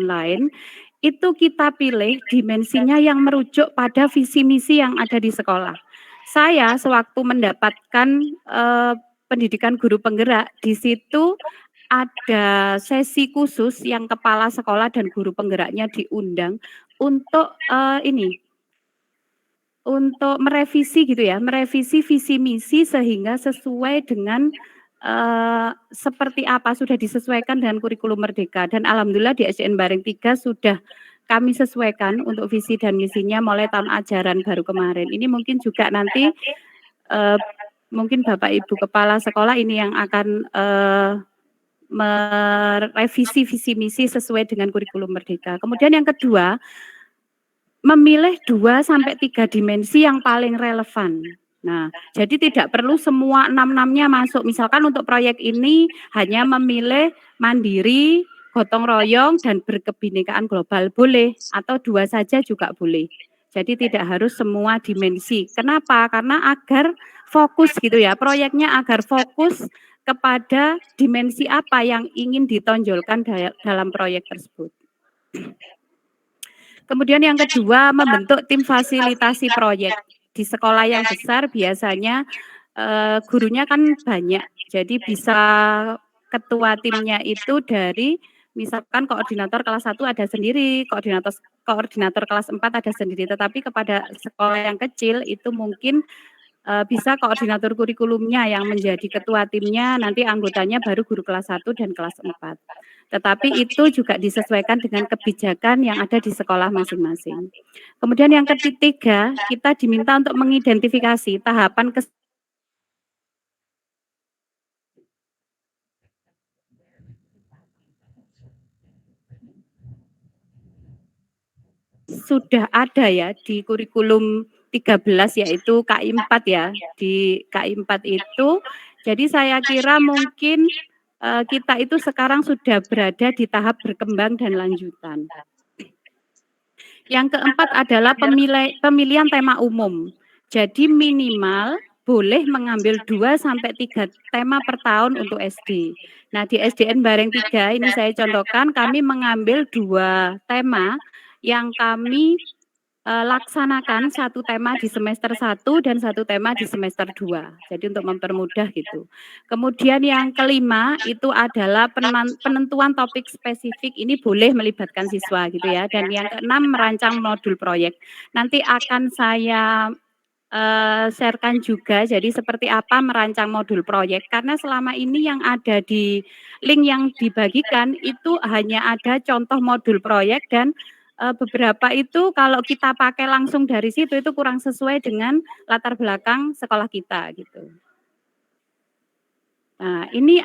lain, itu kita pilih dimensinya yang merujuk pada visi misi yang ada di sekolah. Saya sewaktu mendapatkan, pendidikan guru penggerak, di situ ada sesi khusus yang kepala sekolah dan guru penggeraknya diundang untuk, untuk merevisi gitu ya, merevisi visi misi sehingga sesuai dengan, seperti apa, sudah disesuaikan dengan kurikulum Merdeka dan alhamdulillah di SDN Bareng 3 sudah kami sesuaikan untuk visi dan misinya mulai tahun ajaran baru kemarin. Ini mungkin juga nanti, mungkin Bapak Ibu kepala sekolah ini yang akan, merevisi visi misi sesuai dengan kurikulum Merdeka. Kemudian yang kedua, memilih 2 sampai 3 dimensi yang paling relevan. Nah, jadi tidak perlu semua 6-6-nya masuk. Misalkan untuk proyek ini hanya memilih mandiri, gotong royong, dan berkebinekaan global boleh, atau 2 saja juga boleh. Jadi tidak harus semua dimensi. Kenapa? Karena agar fokus gitu ya, proyeknya agar fokus kepada dimensi apa yang ingin ditonjolkan dalam proyek tersebut. Kemudian yang kedua, membentuk tim fasilitasi proyek. Di sekolah yang besar biasanya, gurunya kan banyak, jadi bisa ketua timnya itu dari misalkan koordinator kelas 1 ada sendiri, koordinator kelas 4 ada sendiri, tetapi kepada sekolah yang kecil itu mungkin, bisa koordinator kurikulumnya yang menjadi ketua timnya, nanti anggotanya baru guru kelas 1 dan kelas 4. Tetapi itu juga disesuaikan dengan kebijakan yang ada di sekolah masing-masing. Kemudian yang ketiga, kita diminta untuk mengidentifikasi tahapan sudah ada ya di kurikulum 13 yaitu KI 4 ya. Di KI 4 itu, jadi saya kira mungkin, kita itu sekarang sudah berada di tahap berkembang dan lanjutan. Yang keempat adalah pemilihan tema umum. Jadi minimal boleh mengambil 2 sampai 3 tema per tahun untuk SD. Nah, di SDN Bareng 3 ini saya contohkan kami mengambil 2 tema yang kami, laksanakan 1 tema di semester 1 dan 1 tema di semester 2. Jadi untuk mempermudah gitu. Kemudian yang kelima itu adalah penentuan topik spesifik, ini boleh melibatkan siswa gitu ya. Dan yang keenam merancang modul proyek. Nanti akan saya, share-kan juga, jadi seperti apa merancang modul proyek, karena selama ini yang ada di link yang dibagikan itu hanya ada contoh modul proyek dan, beberapa itu kalau kita pakai langsung dari situ itu kurang sesuai dengan latar belakang sekolah kita gitu. Nah, ini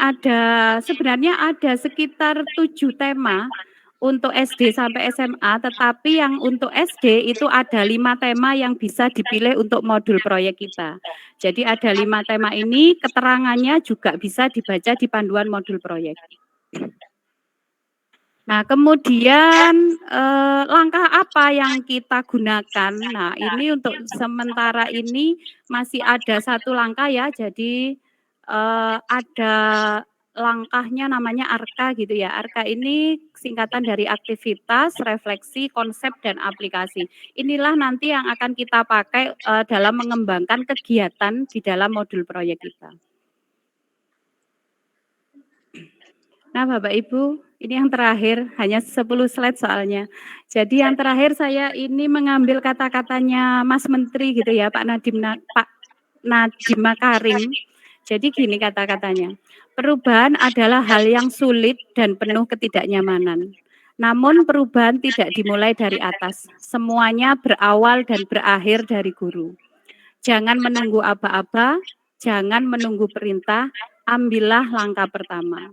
sebenarnya ada sekitar 7 tema untuk SD sampai SMA, tetapi yang untuk SD itu ada 5 tema yang bisa dipilih untuk modul proyek kita. Jadi ada 5 tema ini, keterangannya juga bisa dibaca di panduan modul proyek. Nah, kemudian, langkah apa yang kita gunakan? Nah, ini untuk sementara ini masih ada 1 langkah ya, jadi, ada langkahnya namanya ARKA gitu ya. ARKA ini singkatan dari aktivitas, refleksi, konsep, dan aplikasi. Inilah nanti yang akan kita pakai, dalam mengembangkan kegiatan di dalam modul proyek kita. Nah, Bapak Ibu, ini yang terakhir, hanya 10 slide soalnya. Jadi yang terakhir saya ini mengambil kata-katanya Mas Menteri gitu ya, Pak Nadiem Makarim. Jadi gini kata-katanya, perubahan adalah hal yang sulit dan penuh ketidaknyamanan. Namun perubahan tidak dimulai dari atas, semuanya berawal dan berakhir dari guru. Jangan menunggu aba-aba, jangan menunggu perintah, ambillah langkah pertama.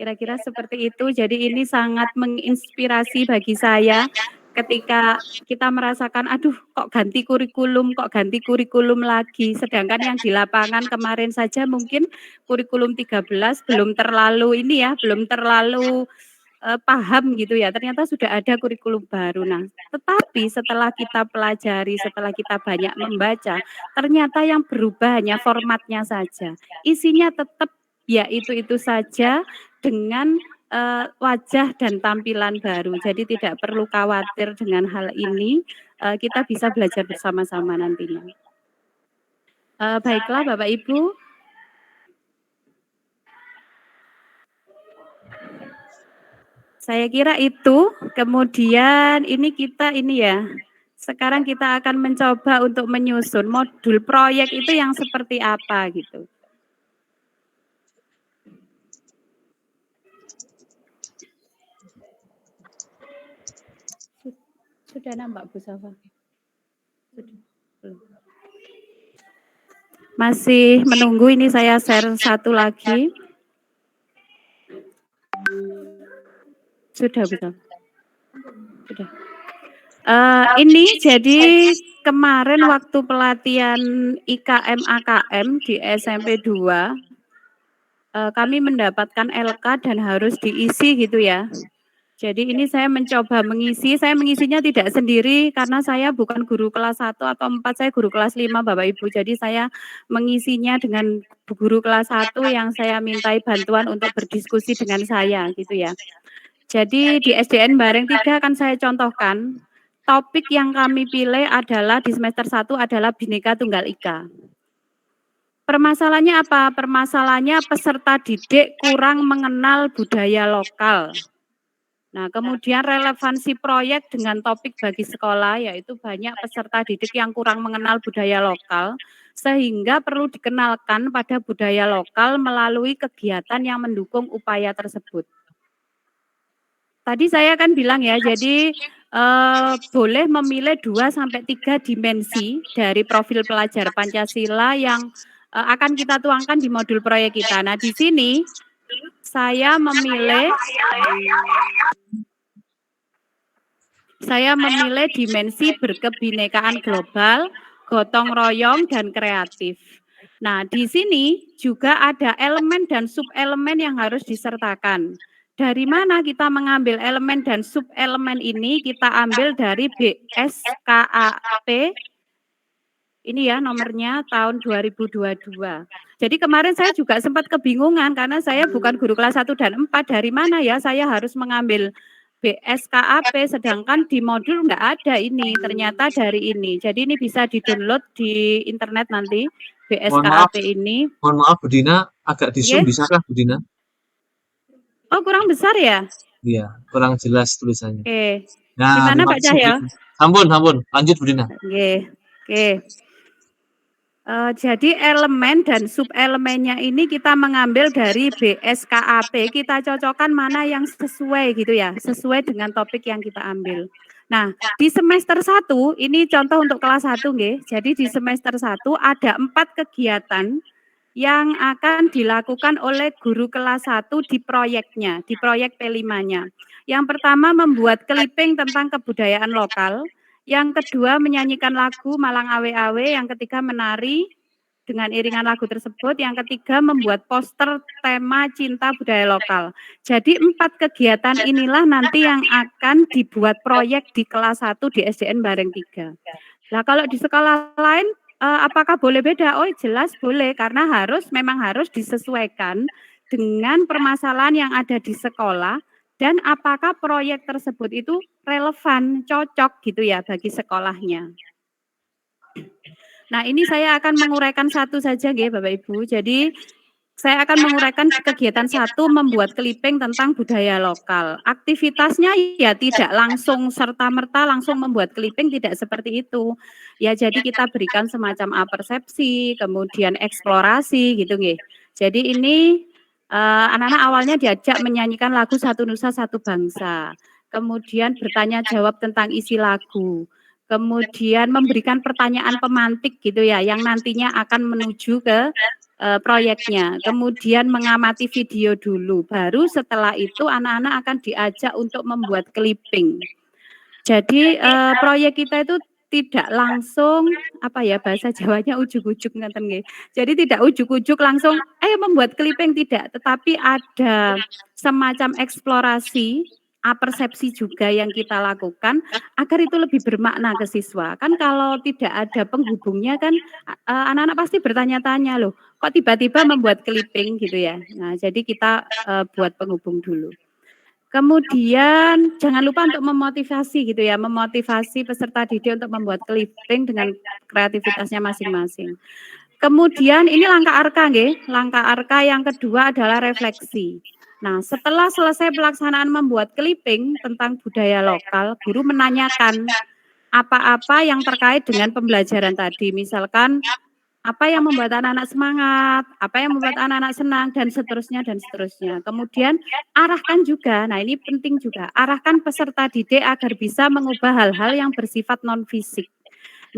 Kira-kira seperti itu, jadi ini sangat menginspirasi bagi saya ketika kita merasakan, aduh kok ganti kurikulum lagi, sedangkan yang di lapangan kemarin saja mungkin kurikulum 13 belum terlalu ini ya, belum terlalu, paham gitu ya, ternyata sudah ada kurikulum baru. Nah, tetapi setelah kita pelajari, setelah kita banyak membaca, ternyata yang berubah hanya formatnya saja, isinya tetap ya itu saja dengan, wajah dan tampilan baru. Jadi tidak perlu khawatir dengan hal ini, kita bisa belajar bersama-sama nantinya. Baiklah Bapak Ibu. Saya kira itu, kemudian ini ya, sekarang kita akan mencoba untuk menyusun modul proyek itu yang seperti apa gitu. Sudah nampak Bu Safa? Sudah. Belum. Masih menunggu, ini saya share satu lagi. Sudah Bu Safa? Sudah. Ini jadi kemarin waktu pelatihan IKM AKM di SMP 2, kami mendapatkan LK dan harus diisi gitu ya. Jadi ini saya mencoba mengisi, saya mengisinya tidak sendiri karena saya bukan guru kelas 1 atau 4, saya guru kelas 5 Bapak Ibu. Jadi saya mengisinya dengan guru kelas 1 yang saya mintai bantuan untuk berdiskusi dengan saya gitu ya. Jadi di SDN Bareng 3 akan saya contohkan, topik yang kami pilih adalah di semester 1 adalah Bhinneka Tunggal Ika. Permasalahannya apa? Permasalahannya peserta didik kurang mengenal budaya lokal. Nah, kemudian relevansi proyek dengan topik bagi sekolah, yaitu banyak peserta didik yang kurang mengenal budaya lokal, sehingga perlu dikenalkan pada budaya lokal melalui kegiatan yang mendukung upaya tersebut. Tadi saya kan bilang ya, jadi boleh memilih 2-3 dimensi dari profil pelajar Pancasila yang akan kita tuangkan di modul proyek kita. Nah, di sini saya memilih dimensi berkebinekaan global, gotong royong, dan kreatif. Nah, di sini juga ada elemen dan subelemen yang harus disertakan. Dari mana kita mengambil elemen dan subelemen ini? Kita ambil dari BSKAP, ini ya nomornya tahun 2022. Jadi kemarin saya juga sempat kebingungan karena saya bukan guru kelas 1 dan 4, dari mana ya saya harus mengambil BSKAP, sedangkan di modul enggak ada ini, ternyata dari ini. Jadi ini bisa di-download di internet nanti, BSKAP ini. Mohon maaf Bu Dina, agak di-zoom bisakah Bu Dina? Oh, kurang besar ya? Iya, kurang jelas tulisannya. Oke. Nah, Gimana Pak Cahyo? Sampun, lanjut Bu Dina. Oke. Jadi elemen dan subelemennya ini kita mengambil dari BSKAP, kita cocokkan mana yang sesuai gitu ya, sesuai dengan topik yang kita ambil. Nah, di semester 1, ini contoh untuk kelas 1 nggih. Jadi di semester 1 ada 4 kegiatan yang akan dilakukan oleh guru kelas 1 di proyeknya, di proyek P5-nya. Yang pertama membuat clipping tentang kebudayaan lokal. Yang kedua menyanyikan lagu Malang Awe-awe, yang ketiga menari dengan iringan lagu tersebut, yang ketiga membuat poster tema cinta budaya lokal. Jadi 4 kegiatan inilah nanti yang akan dibuat proyek di kelas 1 di SDN Bareng 3. Nah, kalau di sekolah lain apakah boleh beda? Oh, jelas boleh, karena memang harus disesuaikan dengan permasalahan yang ada di sekolah dan apakah proyek tersebut itu relevan, cocok gitu ya bagi sekolahnya. Nah, ini saya akan menguraikan satu saja nggih Bapak Ibu. Jadi saya akan menguraikan kegiatan 1, membuat clipping tentang budaya lokal. Aktivitasnya ya tidak langsung serta-merta langsung membuat clipping, tidak seperti itu. Ya, jadi kita berikan semacam persepsi, kemudian eksplorasi gitu nggih. Jadi ini anak-anak awalnya diajak menyanyikan lagu Satu Nusa Satu Bangsa, kemudian bertanya jawab tentang isi lagu, kemudian memberikan pertanyaan pemantik gitu ya, yang nantinya akan menuju ke proyeknya, kemudian mengamati video dulu, baru setelah itu anak-anak akan diajak untuk membuat clipping. Jadi proyek kita itu tidak langsung, apa ya, bahasa Jawanya ujug-ujug ngeten nggih. Jadi tidak ujug-ujug langsung, ayo membuat clipping, tidak, tetapi ada semacam eksplorasi, persepsi juga yang kita lakukan agar itu lebih bermakna ke siswa. Kan kalau tidak ada penghubungnya kan anak-anak pasti bertanya-tanya, loh kok tiba-tiba membuat clipping gitu ya. Nah, jadi kita buat penghubung dulu. Kemudian jangan lupa untuk memotivasi gitu ya, memotivasi peserta didik untuk membuat clipping dengan kreativitasnya masing-masing. Kemudian ini langkah arka nggih, langkah arka yang kedua adalah refleksi. Nah, setelah selesai pelaksanaan membuat clipping tentang budaya lokal, guru menanyakan apa-apa yang terkait dengan pembelajaran tadi. Misalkan apa yang membuat anak-anak semangat, apa yang membuat anak-anak senang, dan seterusnya dan seterusnya. Kemudian arahkan juga, nah ini penting juga, arahkan peserta didik agar bisa mengubah hal-hal yang bersifat non-fisik.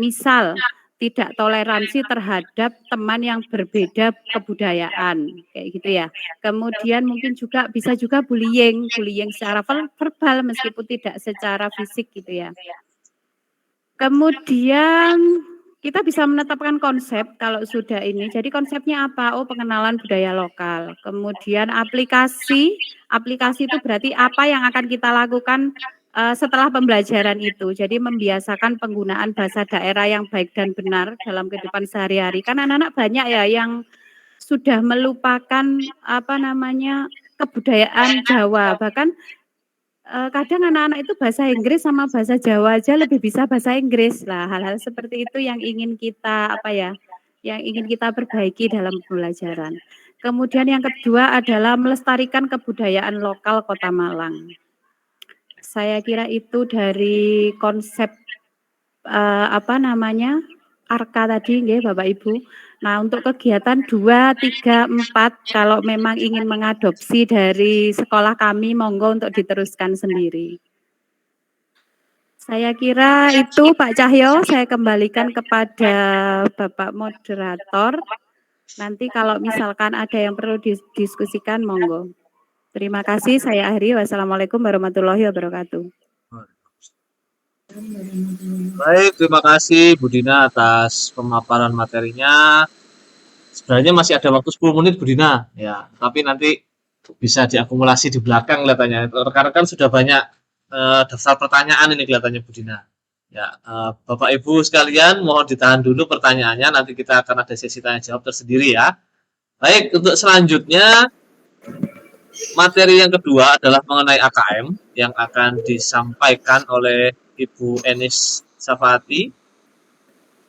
Misal, tidak toleransi terhadap teman yang berbeda kebudayaan, kayak gitu ya. Kemudian mungkin juga bisa juga bullying secara verbal meskipun tidak secara fisik gitu ya. Kemudian kita bisa menetapkan konsep kalau sudah ini. Jadi konsepnya apa? Oh, pengenalan budaya lokal. Kemudian aplikasi itu berarti apa yang akan kita lakukan setelah pembelajaran itu. Jadi membiasakan penggunaan bahasa daerah yang baik dan benar dalam kehidupan sehari-hari. Kan anak-anak banyak ya yang sudah melupakan apa namanya kebudayaan Jawa. Bahkan kadang anak-anak itu bahasa Inggris sama bahasa Jawa aja lebih bisa bahasa Inggris. Lah, hal-hal seperti itu yang ingin kita apa ya, yang ingin kita perbaiki dalam pembelajaran. Kemudian yang kedua adalah melestarikan kebudayaan lokal Kota Malang. Saya kira itu dari konsep apa namanya, arka tadi nggih Bapak Ibu. Nah, untuk kegiatan 2, 3, 4 kalau memang ingin mengadopsi dari sekolah kami monggo untuk diteruskan sendiri. Saya kira itu Pak Cahyo, saya kembalikan kepada Bapak moderator. Nanti kalau misalkan ada yang perlu didiskusikan monggo. Terima kasih, saya akhiri. Wassalamualaikum warahmatullahi wabarakatuh. Baik, terima kasih Bu Dina atas pemaparan materinya. Sebenarnya masih ada waktu 10 menit Bu Dina, ya. Tapi nanti bisa diakumulasi di belakang kelihatannya. Rekan-rekan sudah banyak daftar pertanyaan ini kelihatannya Bu Dina. Ya, Bapak Ibu sekalian mohon ditahan dulu pertanyaannya. Nanti kita akan ada sesi tanya jawab tersendiri ya. Baik, untuk selanjutnya materi yang kedua adalah mengenai AKM yang akan disampaikan oleh Ibu Enis Safati.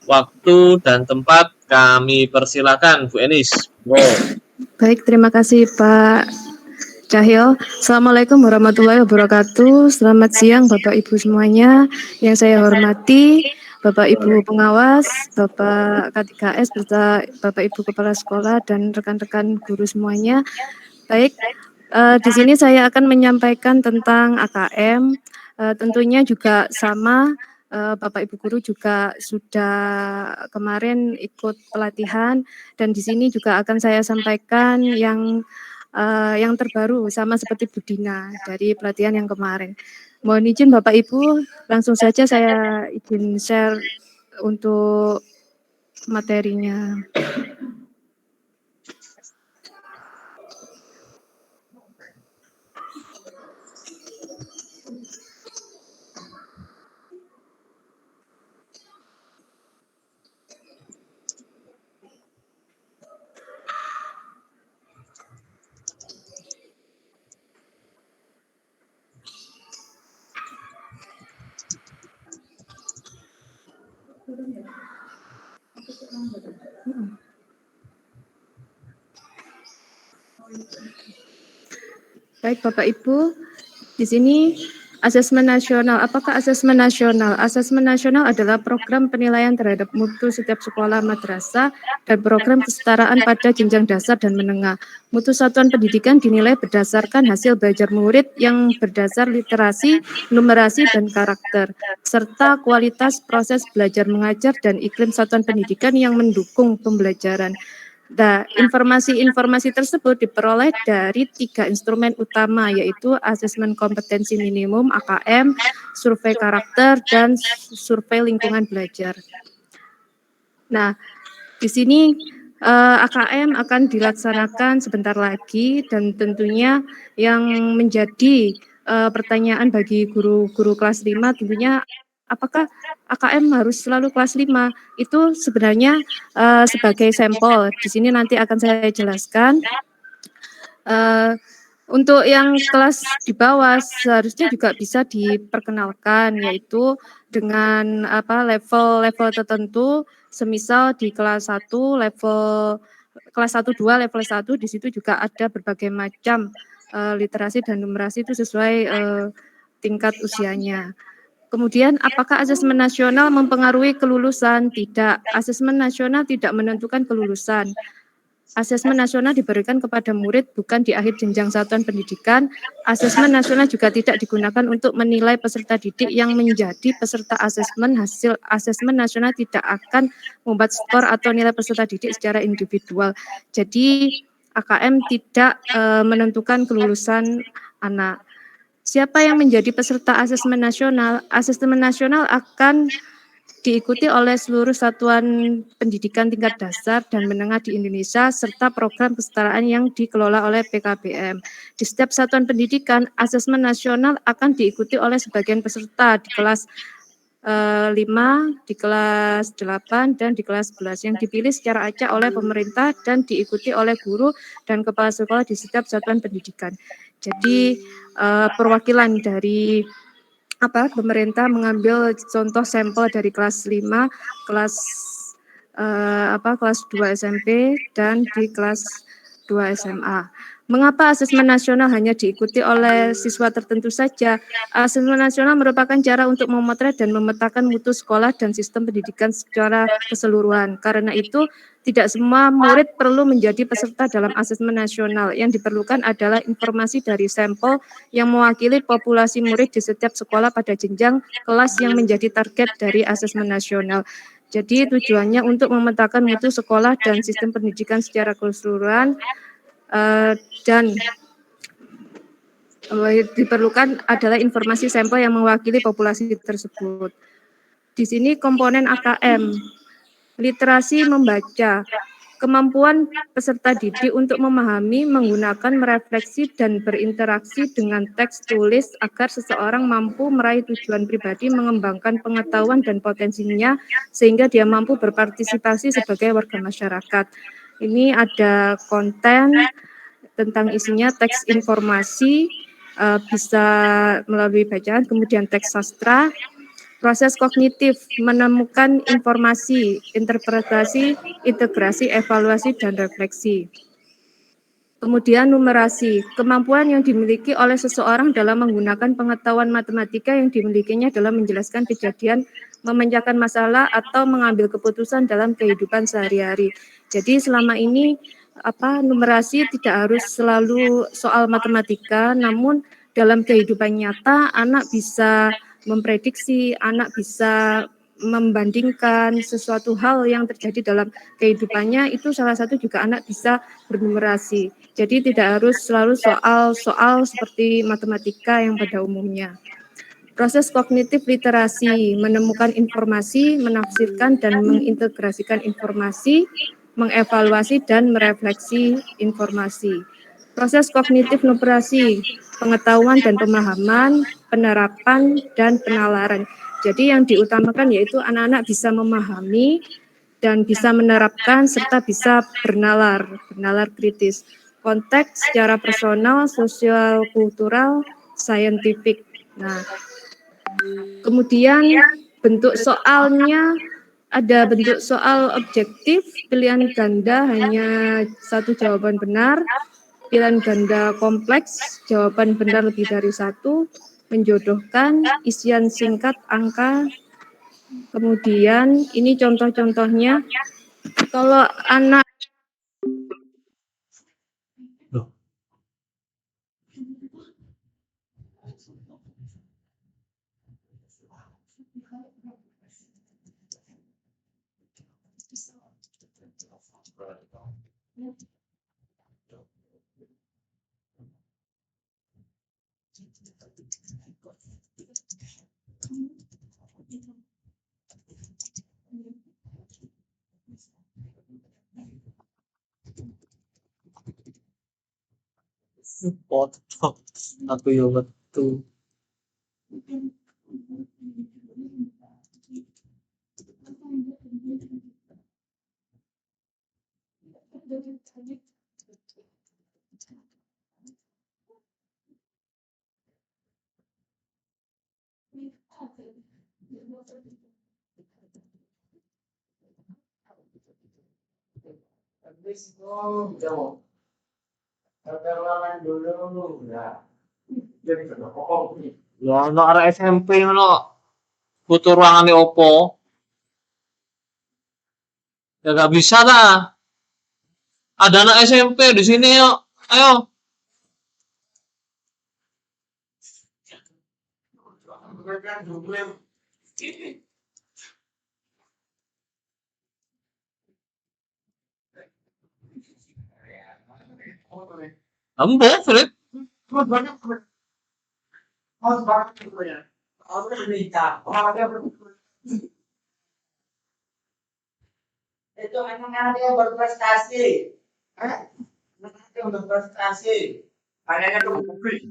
Waktu dan tempat kami persilakan Bu Enis. Wow. Baik, terima kasih Pak Cahyo. Assalamualaikum warahmatullahi wabarakatuh. Selamat siang Bapak Ibu semuanya. Yang saya hormati Bapak Ibu pengawas, Bapak K3S, serta Bapak Ibu kepala sekolah dan rekan-rekan guru semuanya. Baik, di sini saya akan menyampaikan tentang AKM. Tentunya juga sama. Bapak Ibu guru juga sudah kemarin ikut pelatihan dan di sini juga akan saya sampaikan yang terbaru sama seperti Bu Dina dari pelatihan yang kemarin. Mohon izin Bapak Ibu, langsung saja saya izin share untuk materinya. Baik Bapak Ibu, di sini asesmen nasional. Apakah asesmen nasional? Asesmen nasional adalah program penilaian terhadap mutu setiap sekolah madrasah dan program kesetaraan pada jenjang dasar dan menengah. Mutu satuan pendidikan dinilai berdasarkan hasil belajar murid yang berdasar literasi, numerasi, dan karakter, serta kualitas proses belajar mengajar dan iklim satuan pendidikan yang mendukung pembelajaran. Nah, informasi-informasi tersebut diperoleh dari 3 instrumen utama, yaitu asesmen kompetensi minimum (AKM), survei karakter, dan survei lingkungan belajar. Nah, di sini AKM akan dilaksanakan sebentar lagi dan tentunya yang menjadi pertanyaan bagi guru-guru kelas 5 tentunya apakah AKM harus selalu kelas 5? Itu sebenarnya sebagai sampel. Di sini nanti akan saya jelaskan. Untuk yang kelas di bawah seharusnya juga bisa diperkenalkan, yaitu dengan level-level tertentu, semisal di kelas 1 level kelas 1, 2, level 1 di situ juga ada berbagai macam, literasi dan numerasi itu sesuai, tingkat usianya. Kemudian apakah asesmen nasional mempengaruhi kelulusan? Tidak, asesmen nasional tidak menentukan kelulusan. Asesmen nasional diberikan kepada murid bukan di akhir jenjang satuan pendidikan. Asesmen nasional juga tidak digunakan untuk menilai peserta didik yang menjadi peserta asesmen. Hasil asesmen nasional tidak akan membuat skor atau nilai peserta didik secara individual. Jadi AKM tidak menentukan kelulusan anak. Siapa yang menjadi peserta asesmen nasional? Asesmen nasional akan diikuti oleh seluruh satuan pendidikan tingkat dasar dan menengah di Indonesia serta program kesetaraan yang dikelola oleh PKBM. Di setiap satuan pendidikan, asesmen nasional akan diikuti oleh sebagian peserta di kelas 5, di kelas 8, dan di kelas 11 yang dipilih secara acak oleh pemerintah dan diikuti oleh guru dan kepala sekolah di setiap satuan pendidikan. Jadi perwakilan dari pemerintah mengambil contoh sampel dari kelas 5, kelas kelas 2 SMP dan di kelas 2 SMA. Mengapa asesmen nasional hanya diikuti oleh siswa tertentu saja? Asesmen nasional merupakan cara untuk memotret dan memetakan mutu sekolah dan sistem pendidikan secara keseluruhan. Karena itu, tidak semua murid perlu menjadi peserta dalam asesmen nasional. Yang diperlukan adalah informasi dari sampel yang mewakili populasi murid di setiap sekolah pada jenjang kelas yang menjadi target dari asesmen nasional. Jadi tujuannya untuk memetakan mutu sekolah dan sistem pendidikan secara keseluruhan, dan diperlukan adalah informasi sampel yang mewakili populasi tersebut. Di sini komponen AKM, literasi membaca, kemampuan peserta didik untuk memahami, menggunakan, merefleksi, dan berinteraksi dengan teks tulis agar seseorang mampu meraih tujuan pribadi, mengembangkan pengetahuan dan potensinya, sehingga dia mampu berpartisipasi sebagai warga masyarakat. Ini ada konten tentang isinya, teks informasi, bisa melalui bacaan, kemudian teks sastra, proses kognitif, menemukan informasi, interpretasi, integrasi, evaluasi, dan refleksi. Kemudian numerasi, kemampuan yang dimiliki oleh seseorang dalam menggunakan pengetahuan matematika yang dimilikinya dalam menjelaskan kejadian, memecahkan masalah, atau mengambil keputusan dalam kehidupan sehari-hari. Jadi selama ini numerasi tidak harus selalu soal matematika, namun dalam kehidupan nyata anak bisa memprediksi, anak bisa membandingkan sesuatu hal yang terjadi dalam kehidupannya, itu salah satu juga anak bisa bernumerasi. Jadi tidak harus selalu soal-soal seperti matematika yang pada umumnya. Proses kognitif literasi, menemukan informasi, menafsirkan dan mengintegrasikan informasi, mengevaluasi dan merefleksi informasi. Proses kognitif numerasi, pengetahuan dan pemahaman, penerapan, dan penalaran. Jadi yang diutamakan yaitu anak-anak bisa memahami dan bisa menerapkan serta bisa bernalar kritis. Konteks secara personal, sosial, kultural, saintifik. Nah, kemudian bentuk soalnya ada bentuk soal objektif, pilihan ganda hanya satu jawaban benar, pilihan ganda kompleks, jawaban benar lebih dari satu, menjodohkan, isian singkat, angka. Kemudian ini contoh-contohnya, kalau anak Loh, potong aku ya metu. Ya ono arek SMP ngono butuh ruangane opo? Ya gak bisa lah. Ada anak SMP di sini yuk. Ayo. Embo, Fred. Itu anak-anak yang berprestasi. Anak-anak yang berprestasi. Hanya itu publik.